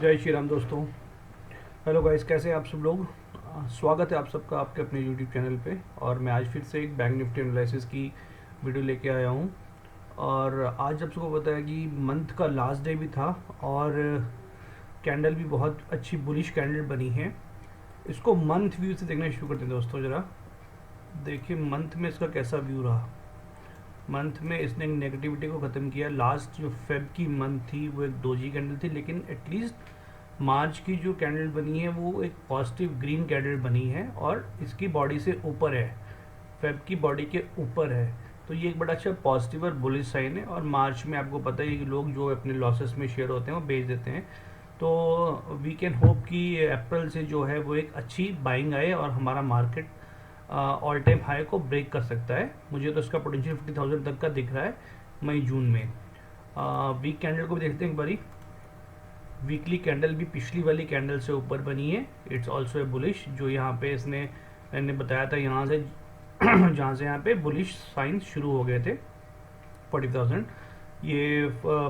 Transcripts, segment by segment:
जय श्री राम दोस्तों। Hello guys, कैसे हैं आप सब लोग। स्वागत है आप सबका आपके अपने यूट्यूब चैनल पे। और मैं आज फिर से एक बैंक निफ्टी एनालिसिस की वीडियो लेके आया हूँ। और आज आप सबको पता है कि मंथ का लास्ट डे भी था और कैंडल भी बहुत अच्छी बुलिश कैंडल बनी है। इसको मंथ व्यू से देखना शुरू करते हैं दोस्तों। ज़रा देखिए मंथ में इसका कैसा व्यू रहा। मंथ में इसने नेगेटिविटी को ख़त्म किया। लास्ट जो फेब की मंथ थी वो एक डोजी कैंडल थी, लेकिन एटलीस्ट मार्च की जो कैंडल बनी है वो एक पॉजिटिव ग्रीन कैंडल बनी है और इसकी बॉडी से ऊपर है, फेब की बॉडी के ऊपर है। तो ये एक बड़ा अच्छा पॉजिटिव और बुलिश साइन है। और मार्च में आपको पता है कि लोग जो अपने लॉसेस में शेयर होते हैं वो बेच देते हैं। तो वी कैन होप कि अप्रैल से जो है वो एक अच्छी बाइंग आए और हमारा मार्केट ऑल टाइम हाई को ब्रेक कर सकता है। मुझे तो इसका पोटेंशियल 50,000 तक का दिख रहा है मई जून में। वीक कैंडल को भी देखते हैं एक बारी। वीकली कैंडल भी पिछली वाली कैंडल से ऊपर बनी है। इट्स ऑल्सो ए बुलिश, जो यहाँ पे इसने मैंने बताया था यहाँ से जहाँ से यहाँ पे बुलिश साइन शुरू हो गए थे 40,000, ये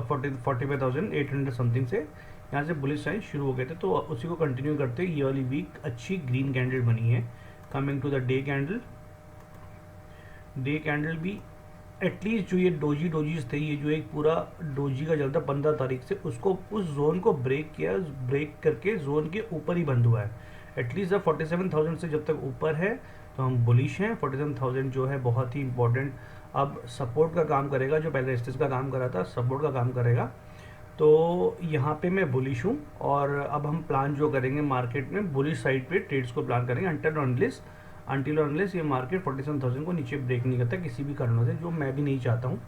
45,800 समथिंग से यहाँ से बुलिश साइन शुरू हो गए थे। तो उसी को कंटिन्यू करते ये वाली वीक अच्छी ग्रीन कैंडल बनी है। Coming to the day candle, day candle भी एटलीस्ट जो ये डोजीज थे, ये जो एक पूरा डोजी का चलता 15 तारीख से, उसको उस जोन को ब्रेक किया, ब्रेक करके जोन के ऊपर ही बंद हुआ है। एटलीस्ट अब 47,000 से जब तक ऊपर है तो हम बुलिश हैं। 47,000 जो है बहुत ही इंपॉर्टेंट अब सपोर्ट का काम करेगा, जो पहले रेजिस्टेंस का काम कर रहा था सपोर्ट का काम करेगा। तो यहाँ पे मैं बुलिश हूँ और अब हम प्लान जो करेंगे मार्केट में बुलिश साइड पे ट्रेड्स को प्लान करेंगे अंटिल अनलेस ये मार्केट 47,000 को नीचे ब्रेक नहीं करता किसी भी कारणों से, जो मैं भी नहीं चाहता हूँ।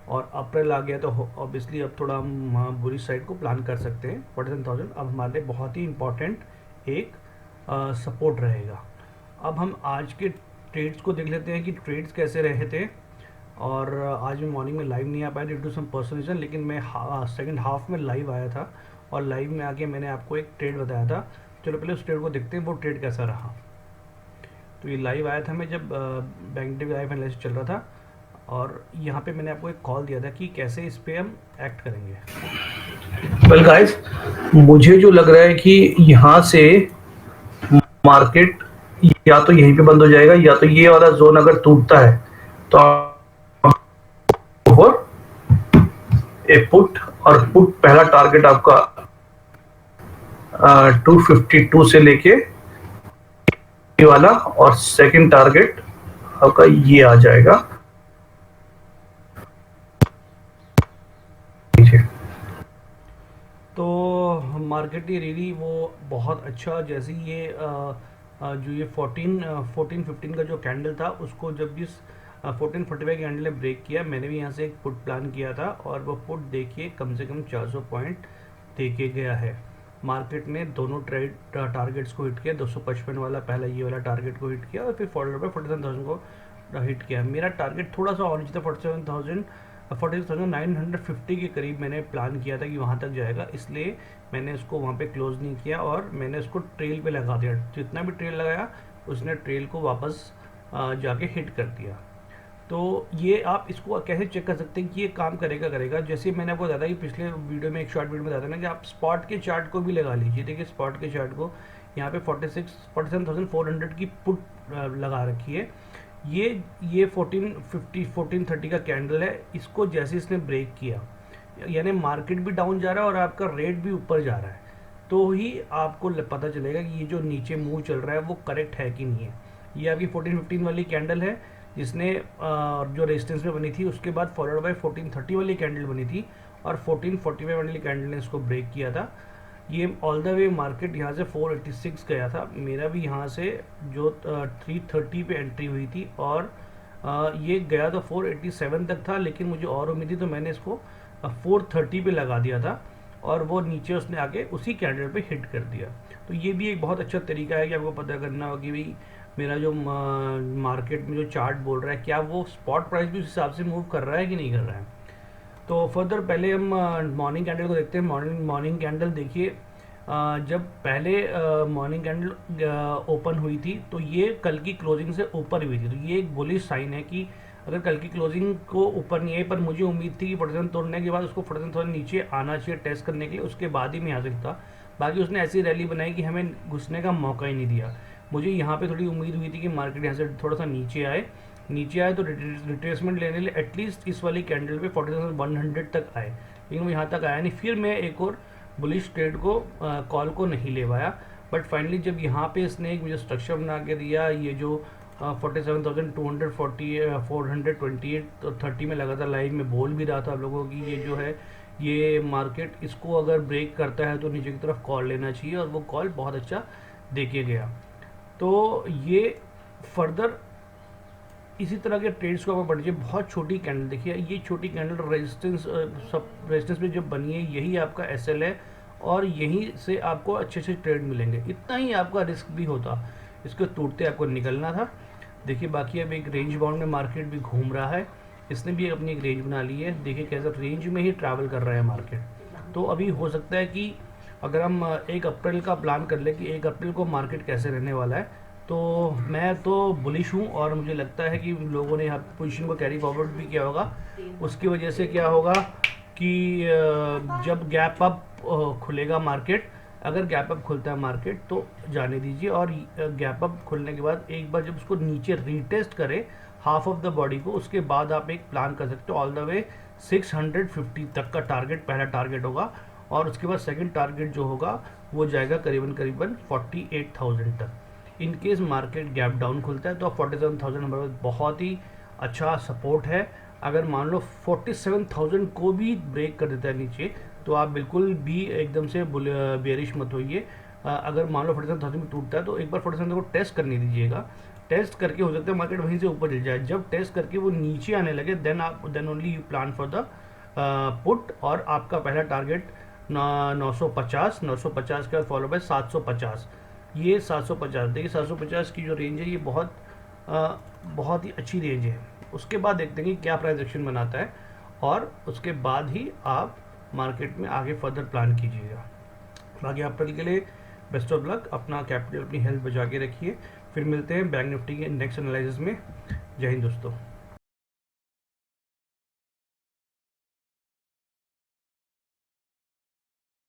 और अप्रैल आ गया तो ऑब्वियसली अब थोड़ा हम बुलिश साइड को प्लान कर सकते हैं। 47,000 अब हमारे लिए बहुत ही इंपॉर्टेंट एक सपोर्ट रहेगा। अब हम आज के ट्रेड्स को देख लेते हैं कि ट्रेड्स कैसे रहे थे। और आज मैं मॉर्निंग में लाइव नहीं आ पाया due to some personal reason, लेकिन मैं सेकंड हाफ में लाइव आया था और लाइव में आके मैंने आपको एक ट्रेड बताया था। चलो पहले उस ट्रेड को देखते हैं वो ट्रेड कैसा रहा। तो ये लाइव आया था मैं जब बैंक निफ्टी लाइव एनालिसिस चल रहा था और यहाँ पे मैंने आपको एक कॉल दिया था कि कैसे इस पे हम एक्ट करेंगे। वेल गाइस, मुझे जो लग रहा है कि यहाँ से मार्केट या तो यहीं पे बंद हो जाएगा या तो ये वाला जोन अगर टूटता है तो ए पुट, और पुट पहला टारगेट आपका 252 से लेके वाला, और सेकंड टारगेट आपका ये आ जाएगा। तो मार्केट ये रियली वो बहुत अच्छा, जैसे ये जो ये 14-15 का जो कैंडल था उसको जब इस 1445 कैंडल ने ब्रेक किया, मैंने भी यहाँ से एक पुट प्लान किया था और वो पुट देखिए कम से कम 400 पॉइंट देके गया है। मार्केट ने दोनों ट्रेड टारगेट्स को हिट किया। 255 वाला पहला ये वाला टारगेट को हिट किया और फिर फॉलोड बाय 47,000 को हिट किया। मेरा टारगेट थोड़ा सा और नीचे था, 47,950 के करीब मैंने प्लान किया था कि वहाँ तक जाएगा, इसलिए मैंने इसको वहाँ पे क्लोज नहीं किया और मैंने इसको ट्रेल पे लगा दिया। जितना भी ट्रेल लगाया उसने ट्रेल को वापस जाके हिट कर दिया। तो ये आप इसको कैसे चेक कर सकते हैं कि ये काम करेगा। जैसे मैंने आपको बताया था कि पिछले वीडियो में एक शॉर्ट वीडियो में बताया था ना कि आप स्पॉट के चार्ट को भी लगा लीजिए। देखिए स्पॉट के चार्ट को यहाँ पे 47,400 की पुट लगा रखी है। ये 1430 का कैंडल है। इसको जैसे इसने ब्रेक किया, यानी मार्केट भी डाउन जा रहा है और आपका रेट भी ऊपर जा रहा है, तो ही आपको पता चलेगा कि ये जो नीचे मूव चल रहा है वो करेक्ट है कि नहीं है। ये आपकी 1415 वाली कैंडल है जिसने जो रेजिस्टेंस में बनी थी, उसके बाद फॉलोड बाय 1430 वाली कैंडल बनी थी और 1445 वाली कैंडल ने इसको ब्रेक किया था। ये ऑल द वे मार्केट यहाँ से 486 गया था। मेरा भी यहाँ से जो 330 पे एंट्री हुई थी और ये गया तो 487 तक था, लेकिन मुझे और उम्मीद थी तो मैंने इसको 430 पे लगा दिया था और वो नीचे उसने आके उसी कैंडल पे हिट कर दिया। तो ये भी एक बहुत अच्छा तरीका है कि आपको पता करना होगा कि भाई मेरा जो मार्केट में जो चार्ट बोल रहा है क्या वो स्पॉट प्राइस भी उस हिसाब से मूव कर रहा है कि नहीं कर रहा है। तो फर्दर पहले हम मॉर्निंग कैंडल को देखते हैं। मॉर्निंग कैंडल देखिए, जब पहले मॉर्निंग कैंडल ओपन हुई थी तो ये कल की क्लोजिंग से ऊपर हुई थी। तो ये एक बुलिश साइन है कि अगर कल की क्लोजिंग को ऊपर नहीं आई, पर मुझे उम्मीद थी कि 47 तोड़ने के बाद उसको 47,000 नीचे आना चाहिए टेस्ट करने के लिए, उसके बाद ही मैं यहाँ से था। बाकी उसने ऐसी रैली बनाई कि हमें घुसने का मौका ही नहीं दिया। मुझे यहाँ पे थोड़ी उम्मीद हुई थी कि मार्केट यहाँ से थोड़ा सा नीचे आए तो रिट्रेसमेंट लेने लिए एटलीस्ट इस वाली कैंडल पे 40,100 तक आए, लेकिन वो यहाँ तक आया नहीं। फिर मैं एक और बुलिश ट्रेड को कॉल को नहीं ले पाया, बट फाइनली जब यहाँ पे इसने एक मुझे स्ट्रक्चर बना के दिया, ये जो 47,240 428 और 30 में लगातार लाइव में बोल भी रहा था आप लोगों की, ये जो है ये मार्केट इसको अगर ब्रेक करता है तो नीचे की तरफ कॉल लेना चाहिए, और वो कॉल बहुत अच्छा देके गया। तो ये फर्दर इसी तरह के ट्रेड्स को आप पढ़िए। बहुत छोटी कैंडल देखिए, ये छोटी कैंडल रेजिस्टेंस रेजिस्टेंस पे जब बनी है, यही आपका एसएल है, और यहीं से आपको अच्छे अच्छे ट्रेड मिलेंगे। इतना ही आपका रिस्क भी होता, इसको टूटते आपको निकलना था। देखिए बाकी अब एक रेंज बाउंड में मार्केट भी घूम रहा है, इसने भी अपनी एक रेंज बना ली है। देखिए कैसा रेंज में ही ट्रैवल कर रहा है मार्केट। तो अभी हो सकता है कि अगर हम 1 अप्रैल का प्लान कर ले कि 1 अप्रैल को मार्केट कैसे रहने वाला है, तो मैं तो बुलिश हूँ, और मुझे लगता है कि लोगों ने यहाँ पोजीशन को कैरी फॉरवर्ड भी किया होगा। उसकी वजह से क्या होगा कि जब गैप अप खुलेगा मार्केट, अगर गैप अप खुलता है मार्केट तो जाने दीजिए, और गैप अप खुलने के बाद एक बार जब उसको नीचे रीटेस्ट करे हाफ ऑफ द बॉडी को, उसके बाद आप एक प्लान कर सकते हो ऑल द वे 650 तक का टारगेट पहला टारगेट होगा, और उसके बाद सेकंड टारगेट जो होगा वो जाएगा करीबन 48,000 तक। In case market gap down खुलता है तो 47,000 हमारे पास बहुत ही अच्छा सपोर्ट है। अगर मान लो 47,000 को भी ब्रेक कर देता है नीचे, तो आप बिल्कुल भी एकदम से बेरिश मत होइए। अगर मान लो 47,000 में टूटता है तो एक बार 47,000 को टेस्ट करने दीजिएगा। टेस्ट करके हो सकता है मार्केट वहीं से ऊपर चल जाए। जब टेस्ट करके वो नीचे आने लगे then only you plan for the put, और आपका पहला टारगेट 950 के बाद फॉलो बाय 750। ये 750 देखिए, 750 की जो रेंज है ये बहुत ही अच्छी रेंज है। उसके बाद देखते हैं कि क्या प्राइस एक्शन बनाता है, और उसके बाद ही आप मार्केट में आगे फर्दर प्लान कीजिएगा। बाकी अप्रैल के लिए बेस्ट ऑफ लक, अपना कैपिटल अपनी हेल्थ बचा के रखिए। फिर मिलते हैं बैंक निफ्टी के नेक्स्ट एनालिसिस में। जय हिंद दोस्तों।